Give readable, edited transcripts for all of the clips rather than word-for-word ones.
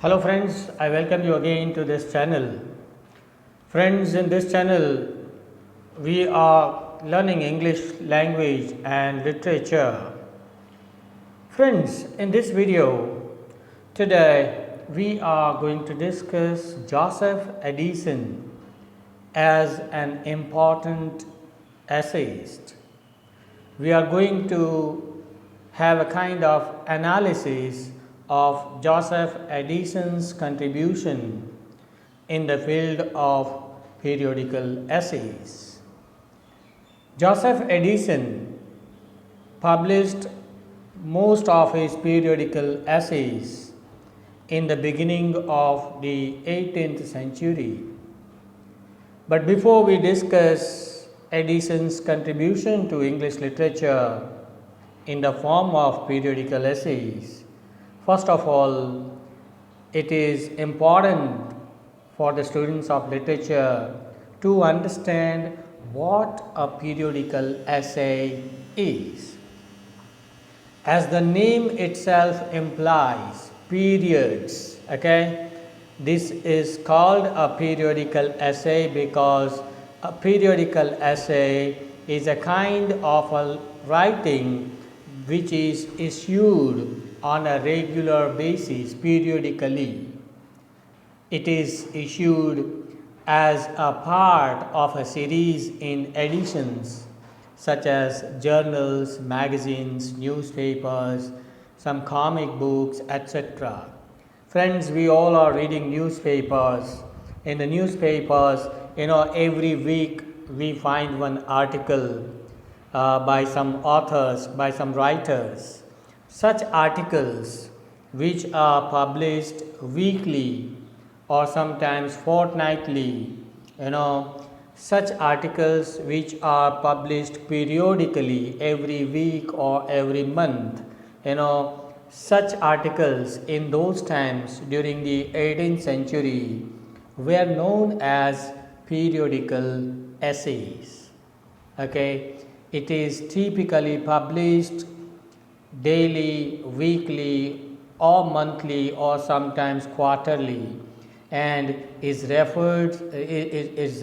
Hello friends, I welcome you again to this channel. Friends, in this channel we are learning English language and literature. Friends, in this video today we are going to discuss Joseph Addison as an important essayist. We are going to have a kind of analysis of Joseph Addison's contribution in the field of periodical essays. Joseph Addison published most of his periodical essays in the beginning of the 18th century. But before we discuss Addison's contribution to English literature in the form of periodical essays, first of all, it is important for the students of literature to understand what a periodical essay is. As the name itself implies, periods, this is called a periodical essay because a periodical essay is a kind of a writing which is issued on a regular basis periodically. It is issued as a part of a series in editions such as journals, magazines, newspapers, some comic books, etc. Friends, we all are reading newspapers. In the newspapers, every week we find one article by some authors, by some writers. Such articles which are published weekly or sometimes fortnightly, such articles which are published periodically every week or every month, such articles in those times during the 18th century were known as periodical essays. It is typically published daily, weekly or monthly or sometimes quarterly and is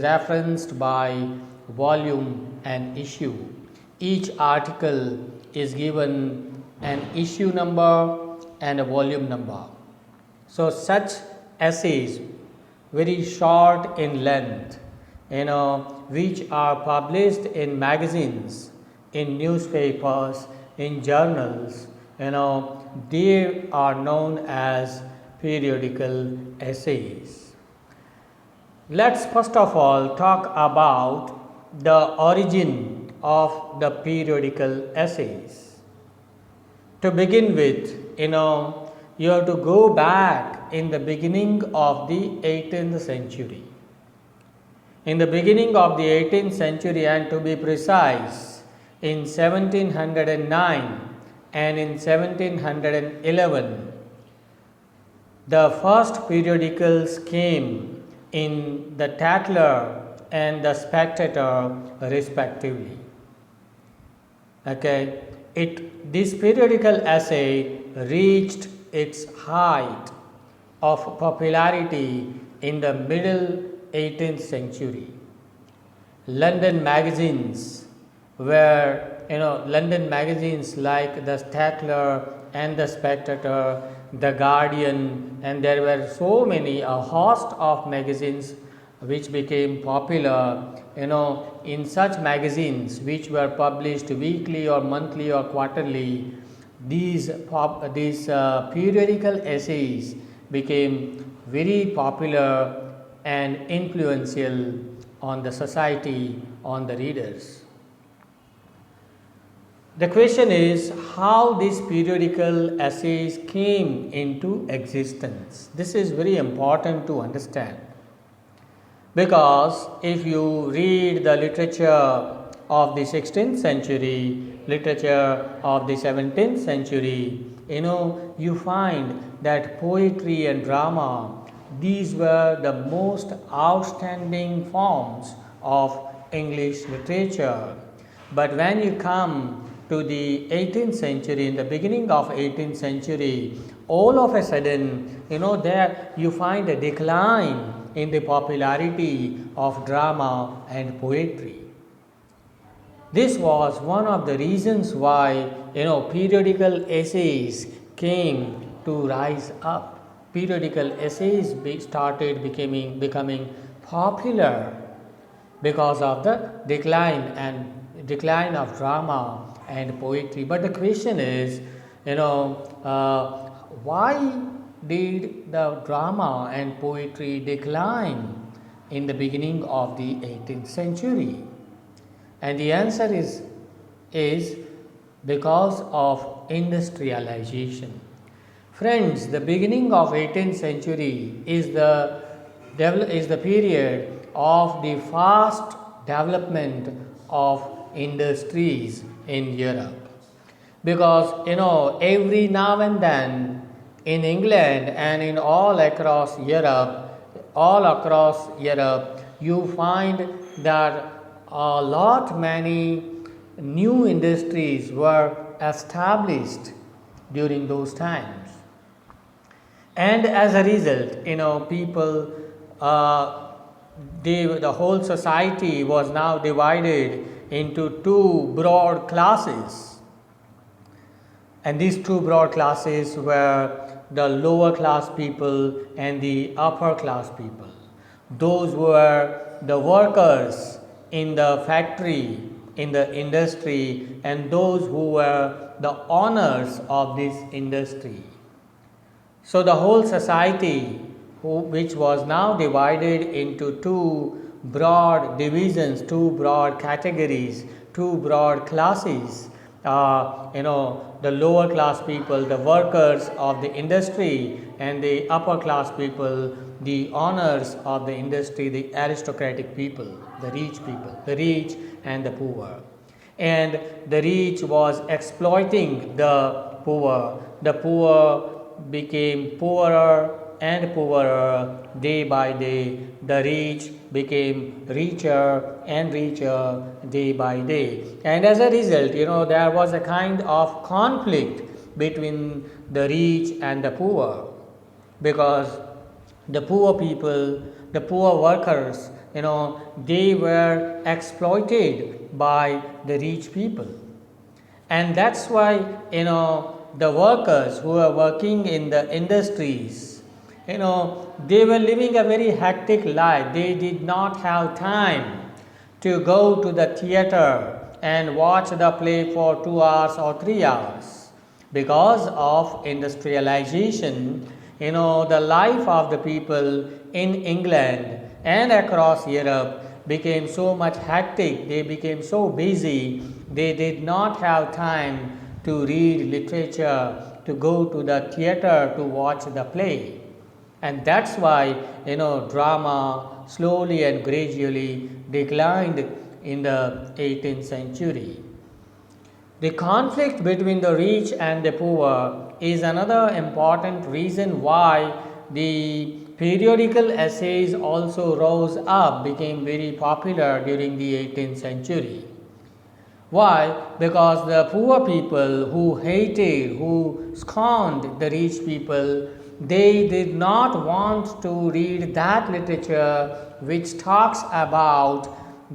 referenced by volume and issue. Each article is given an issue number and a volume number. So such essays, very short in length, which are published in magazines, in newspapers, in journals, they are known as periodical essays. Let's first of all talk about the origin of the periodical essays. To begin with, you have to go back in the beginning of the 18th century. In the beginning of the 18th century, and to be precise, in 1709 and in 1711, the first periodicals came in the Tatler and the Spectator respectively. This periodical essay reached its height of popularity in the middle 18th century. London magazines London magazines like the Tatler and the Spectator, the Guardian, and there were so many, a host of magazines which became popular. In such magazines which were published weekly or monthly or quarterly, these periodical essays became very popular and influential on the society, on the readers. The question is how these periodical essays came into existence. This is very important to understand, because if you read the literature of the 16th century, literature of the 17th century, you find that poetry and drama, these were the most outstanding forms of English literature. But when you come to the 18th century, in the beginning of 18th century, all of a sudden, there you find a decline in the popularity of drama and poetry. This was one of the reasons why, periodical essays came to rise up. Periodical essays started becoming popular because of the decline of drama and poetry. But the question is, why did the drama and poetry decline in the beginning of the 18th century? And the answer is because of industrialization. Friends, the beginning of 18th century is the period of the fast development of industries in Europe. Because every now and then in England and in all across Europe, you find that many new industries were established during those times. And as a result, people, the whole society was now divided into two broad classes. And these two broad classes were the lower class people and the upper class people. Those were the workers in the factory, in the industry, and those who were the owners of this industry. So the whole society, which was now divided into two broad divisions, two broad categories, two broad classes, the lower class people, the workers of the industry, and the upper class people, the owners of the industry, the aristocratic people, the rich and the poor. And the rich was exploiting the poor. The poor became poorer and poorer day by day. The rich became richer and richer day by day. And as a result, there was a kind of conflict between the rich and the poor, because the poor people, the poor workers, they were exploited by the rich people. And that's why, the workers who are working in the industries, they were living a very hectic life. They did not have time to go to the theater and watch the play for 2 hours or 3 hours. Because of industrialization, the life of the people in England and across Europe became so much hectic. They became so busy. They did not have time to read literature, to go to the theater to watch the play. And that's why, drama slowly and gradually declined in the 18th century. The conflict between the rich and the poor is another important reason why the periodical essays also rose up, became very popular during the 18th century. Why? Because the poor people who hated, who scorned the rich people, they did not want to read that literature which talks about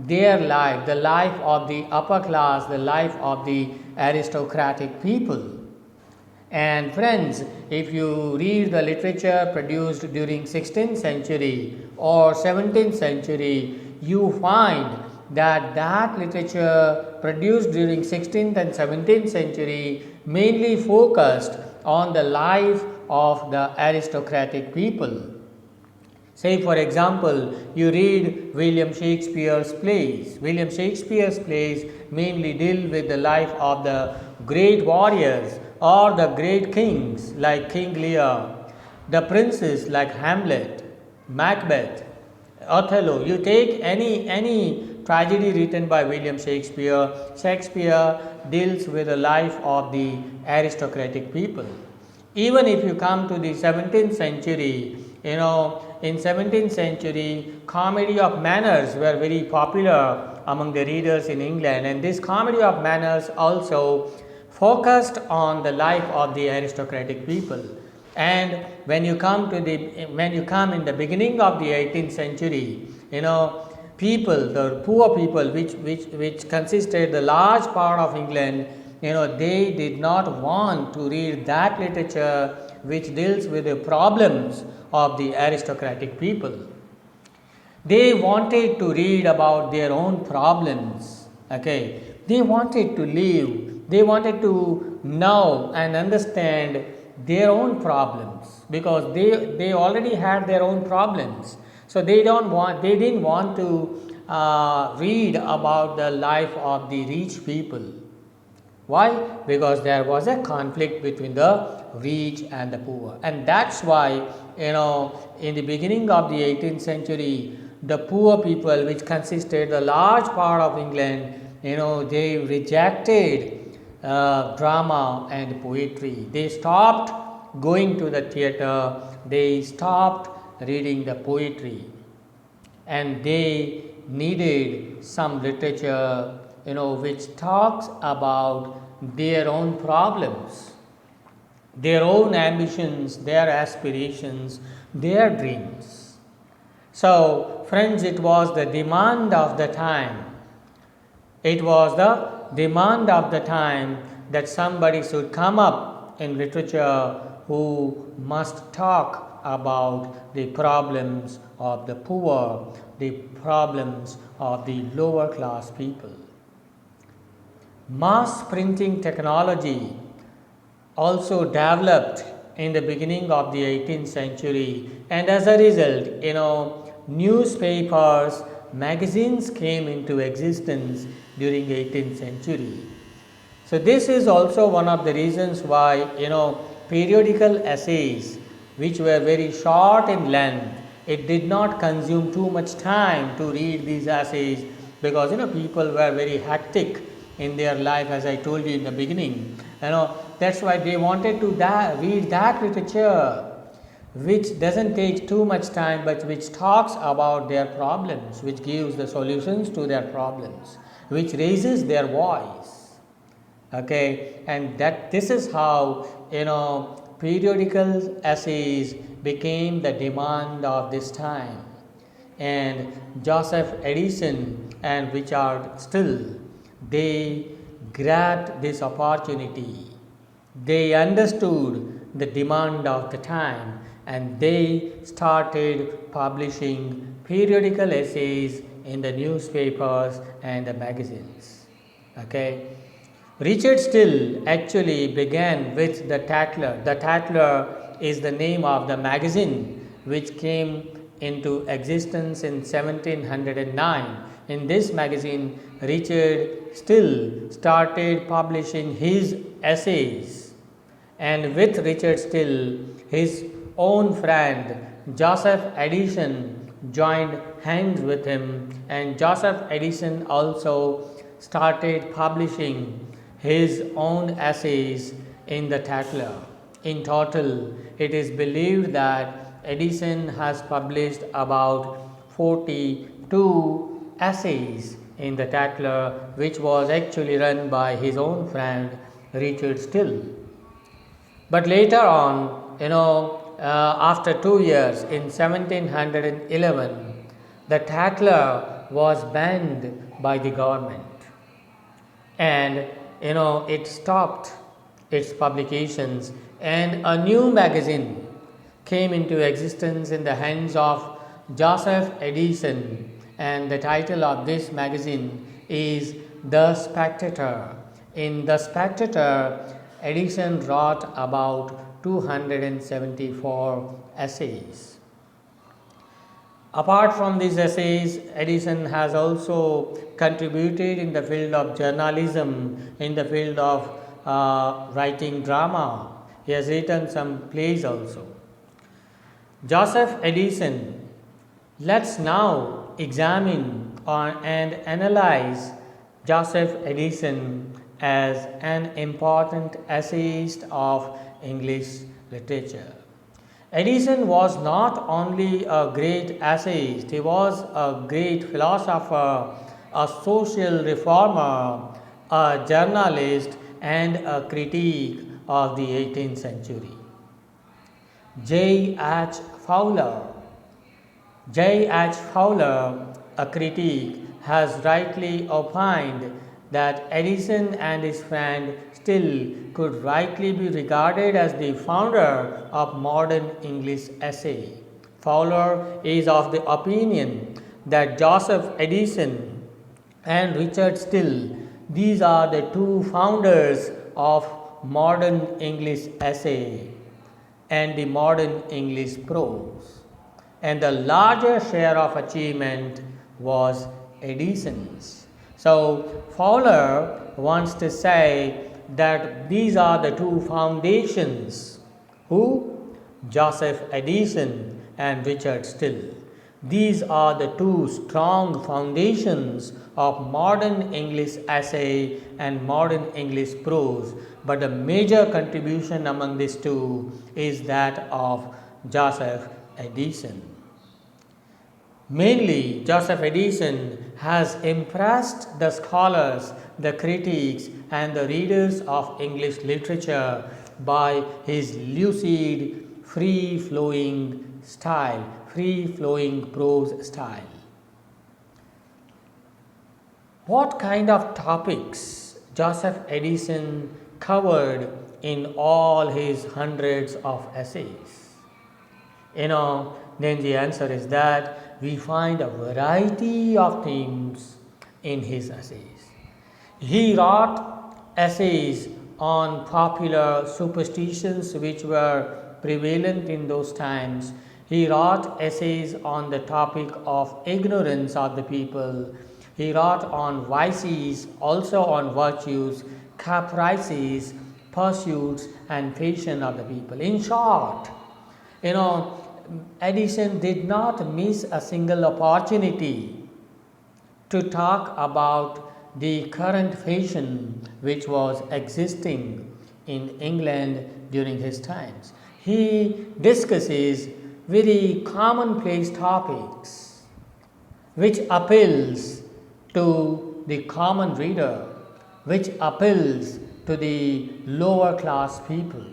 their life, the life of the upper class, the life of the aristocratic people. And friends, if you read the literature produced during 16th century or 17th century, you find that literature produced during 16th and 17th century mainly focused on the life of the aristocratic people. Say, for example, you read William Shakespeare's plays. William Shakespeare's plays mainly deal with the life of the great warriors or the great kings like King Lear, the princes like Hamlet, Macbeth, Othello. You take any tragedy written by William Shakespeare, Shakespeare deals with the life of the aristocratic people. Even if you come to the 17th century, in 17th century, comedy of manners were very popular among the readers in England, and this comedy of manners also focused on the life of the aristocratic people. And when you come in the beginning of the 18th century, people, the poor people, which consisted the large part of England, they did not want to read that literature which deals with the problems of the aristocratic people. They wanted to read about their own problems. Okay, they wanted to live. They wanted to know and understand their own problems, because they already had their own problems. So they didn't want to read about the life of the rich people. Why? Because there was a conflict between the rich and the poor, and that's why in the beginning of the 18th century, the poor people, which consisted a large part of England, they rejected drama and poetry. They stopped going to the theatre. They stopped reading the poetry, and they needed some literature which talks about their own problems, their own ambitions, their aspirations, their dreams. So, friends, it was the demand of the time. It was the demand of the time that somebody should come up in literature who must talk about the problems of the poor, the problems of the lower class people. Mass printing technology also developed in the beginning of the 18th century, and as a result, newspapers, magazines came into existence during 18th century. So this is also one of the reasons why periodical essays, which were very short in length, it did not consume too much time to read these essays, because people were very hectic in their life, as I told you in the beginning. That's why they wanted to read that literature which doesn't take too much time, but which talks about their problems, which gives the solutions to their problems, which raises their voice. Okay, and this is how periodical essays became the demand of this time. And Joseph Addison and Richard Still, they grabbed this opportunity. They understood the demand of the time, and they started publishing periodical essays in the newspapers and the magazines. Okay. Richard Still actually began with the Tatler. The Tatler is the name of the magazine which came into existence in 1709. In this magazine, Richard Still started publishing his essays, and with Richard Still, his own friend Joseph Addison joined hands with him, and Joseph Addison also started publishing his own essays in the Tatler. In total, it is believed that Addison has published about 42 essays in the Tatler, which was actually run by his own friend Richard Still. But later on, after 2 years, in 1711, the Tatler was banned by the government, and it stopped its publications, and a new magazine came into existence in the hands of Joseph Addison, and the title of this magazine is The Spectator. In The Spectator, Addison wrote about 274 essays. Apart from these essays, Addison has also contributed in the field of journalism, in the field of writing drama. He has written some plays also. Joseph Addison. Let's now examine and analyze Joseph Addison as an important essayist of English literature. Addison was not only a great essayist, he was a great philosopher, a social reformer, a journalist, and a critique of the 18th century. J. H. Fowler. J. H. Fowler, a critic, has rightly opined that Addison and his friend Still could rightly be regarded as the founder of modern English essay. Fowler is of the opinion that Joseph Addison and Richard Still, these are the two founders of modern English essay and the modern English prose. And the larger share of achievement was Addison's. So Fowler wants to say that these are the two foundations. Who? Joseph Addison and Richard Still. These are the two strong foundations of modern English essay and modern English prose, but the major contribution among these two is that of Joseph Addison. Mainly, Joseph Addison has impressed the scholars, the critics, and the readers of English literature by his lucid, free-flowing style, free-flowing prose style. What kind of topics Joseph Addison covered in all his hundreds of essays? Then the answer is that we find a variety of themes in his essays. He wrote essays on popular superstitions which were prevalent in those times. He wrote essays on the topic of ignorance of the people. He wrote on vices, also on virtues, caprices, pursuits, and fashion of the people. In short, Addison did not miss a single opportunity to talk about the current fashion which was existing in England during his times. He discusses very commonplace topics which appeals to the common reader, which appeals to the lower class people.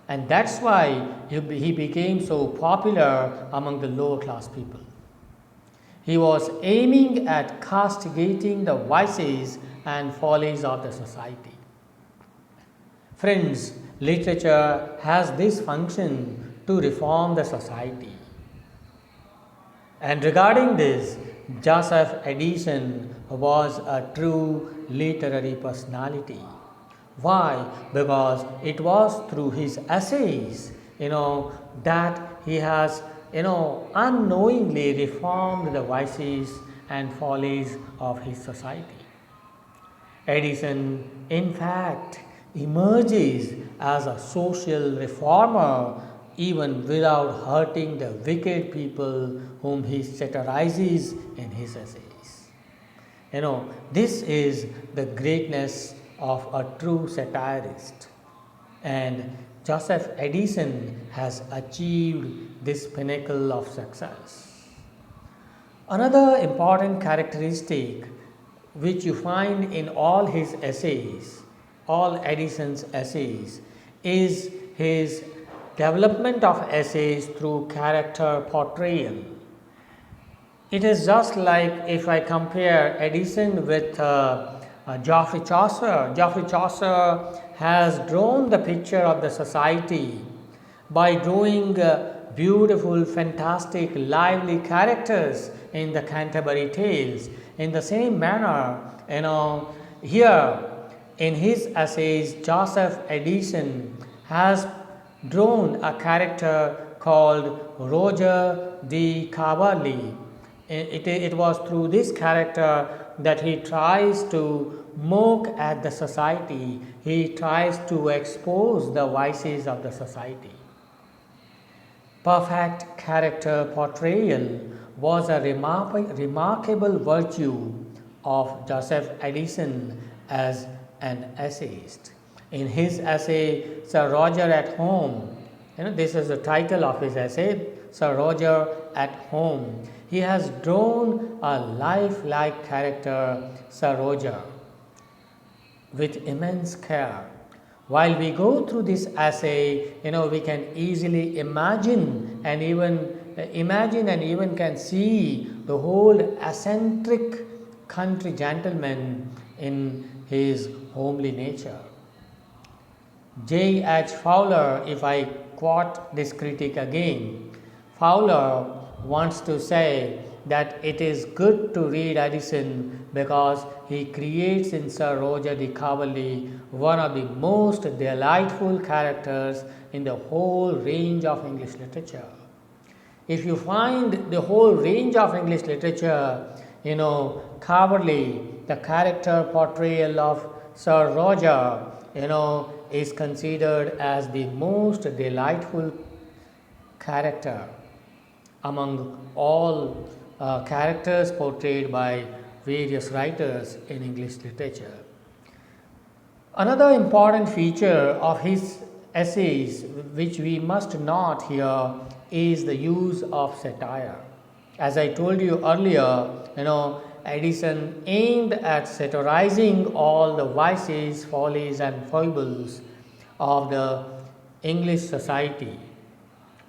And that's why he became so popular among the lower class people. He was aiming at castigating the vices and follies of the society. Friends, literature has this function to reform the society. And regarding this, Joseph Addison was a true literary personality. Why? Because it was through his essays, that he has, unknowingly reformed the vices and follies of his society. Addison, in fact, emerges as a social reformer even without hurting the wicked people whom he satirizes in his essays. This is the greatness of a true satirist, and Joseph Addison has achieved this pinnacle of success. Another important characteristic which you find in all his essays, all Addison's essays, is his development of essays through character portrayal. It is just like if I compare Addison with Geoffrey Chaucer. Geoffrey Chaucer has drawn the picture of the society by drawing beautiful, fantastic, lively characters in the Canterbury Tales. In the same manner, here in his essays, Joseph Addison has drawn a character called Roger the Cowardly. It was through this character that he tries to mock at the society. He tries to expose the vices of the society. Perfect character portrayal was a remarkable virtue of Joseph Addison as an essayist. In his essay, Sir Roger at Home, this is the title of his essay, Sir Roger at Home. He has drawn a lifelike character, Sir Roger, with immense care. While we go through this essay, we can easily imagine and even can see the whole eccentric country gentleman in his homely nature. J. H. Fowler, if I quote this critic again, Fowler wants to say that it is good to read Addison because he creates in Sir Roger de Coverley one of the most delightful characters in the whole range of English literature. If you find the whole range of English literature, Coverley, the character portrayal of Sir Roger, is considered as the most delightful character among all characters portrayed by various writers in English literature. Another important feature of his essays which we must note here is the use of satire. As I told you earlier, Addison aimed at satirizing all the vices, follies and foibles of the English society.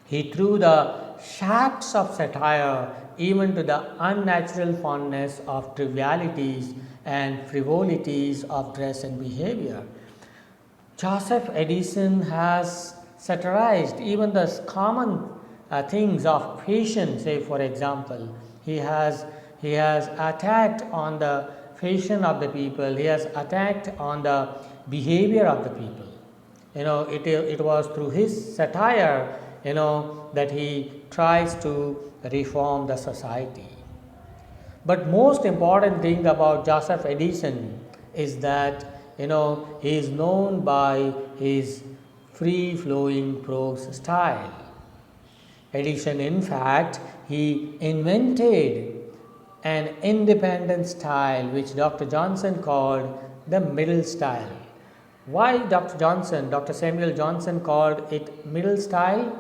He threw the shafts of satire even to the unnatural fondness of trivialities and frivolities of dress and behavior. Joseph Addison has satirized even the common things of fashion. Say, for example, he has attacked on the fashion of the people. He has attacked on the behavior of the people. It was through his satire, that he tries to reform the society. But most important thing about Joseph Addison is that he is known by his free-flowing prose style. Addison, in fact, he invented an independent style which Dr. Johnson called the middle style. Why Dr. Samuel Johnson called it middle style?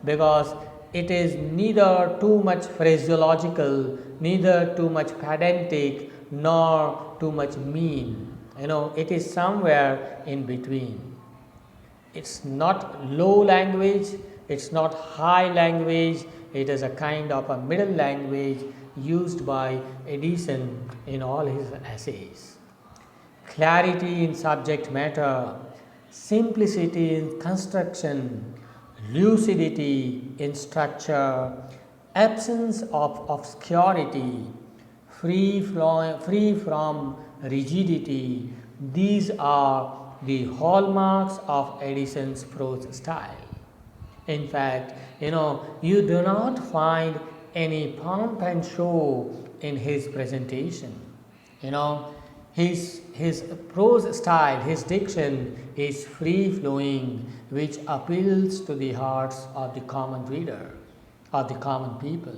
Because it is neither too much phraseological, neither too much pedantic, nor too much mean. It is somewhere in between. It's not low language, it's not high language, it is a kind of a middle language used by Addison in all his essays. Clarity in subject matter, simplicity in construction, lucidity in structure, absence of obscurity, free from rigidity, these are the hallmarks of Addison's prose style. In fact, you do not find any pomp and show in his presentation. His prose style, his diction is free flowing, which appeals to the hearts of the common reader, of the common people.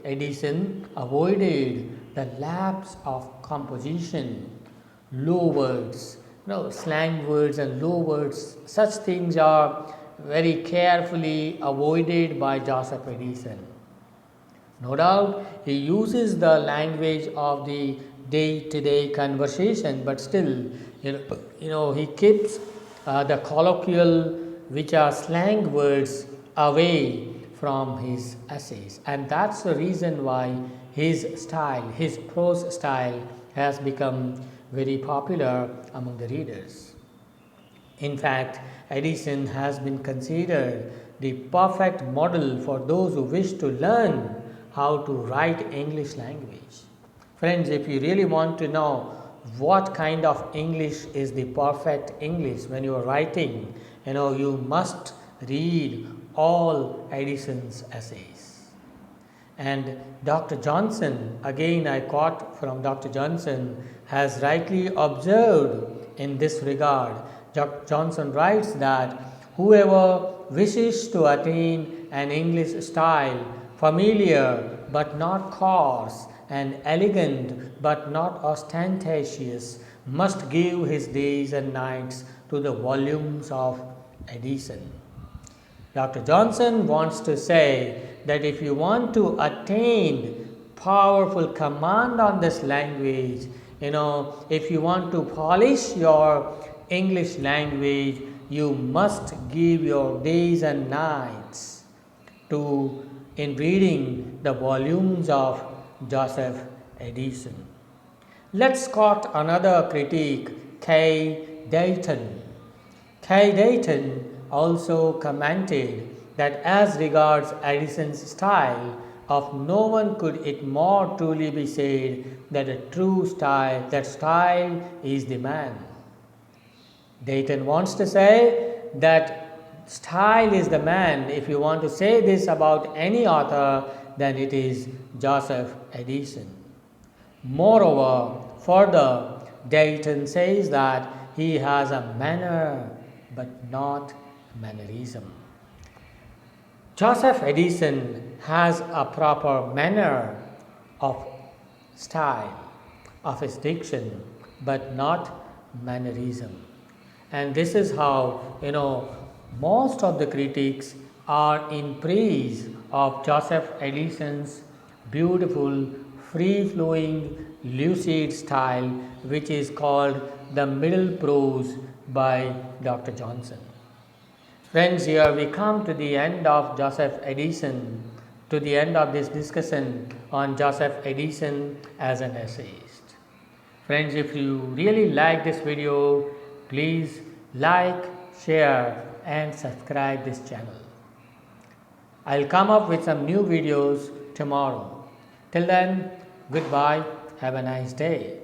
Addison avoided the lapse of composition, low words, slang words and low words. Such things are very carefully avoided by Joseph Addison. No doubt he uses the language of the day-to-day conversation, but still, he keeps the colloquial, which are slang words, away from his essays. And that's the reason why his style, his prose style, has become very popular among the readers. In fact, Addison has been considered the perfect model for those who wish to learn how to write English language. Friends, if you really want to know what kind of English is the perfect English when you are writing, you must read all Addison's essays. And Dr. Johnson, again I quote from Dr. Johnson, has rightly observed in this regard. Johnson writes that whoever wishes to attain an English style, familiar but not coarse, and elegant but not ostentatious, must give his days and nights to the volumes of Addison. Dr. Johnson wants to say that if you want to attain powerful command on this language, if you want to polish your English language, you must give your days and nights to in reading the volumes of Joseph Addison. Let's quote another critic, K. Dayton. K. Dayton also commented that as regards Addison's style, of no one could it more truly be said that that style is the man. Dayton wants to say that style is the man. If you want to say this about any author, then it is Joseph Addison. Moreover, further, Dayton says that he has a manner but not mannerism. Joseph Addison has a proper manner of style, of his diction, but not mannerism. And this is how, most of the critics are in praise of Joseph Addison's beautiful, free-flowing, lucid style, which is called the middle prose by Dr. Johnson. Friends, here we come to the end of Joseph Addison, to the end of this discussion on Joseph Addison as an essayist. Friends, if you really like this video, please like, share and subscribe this channel. I'll come up with some new videos tomorrow. Till then, goodbye. Have a nice day.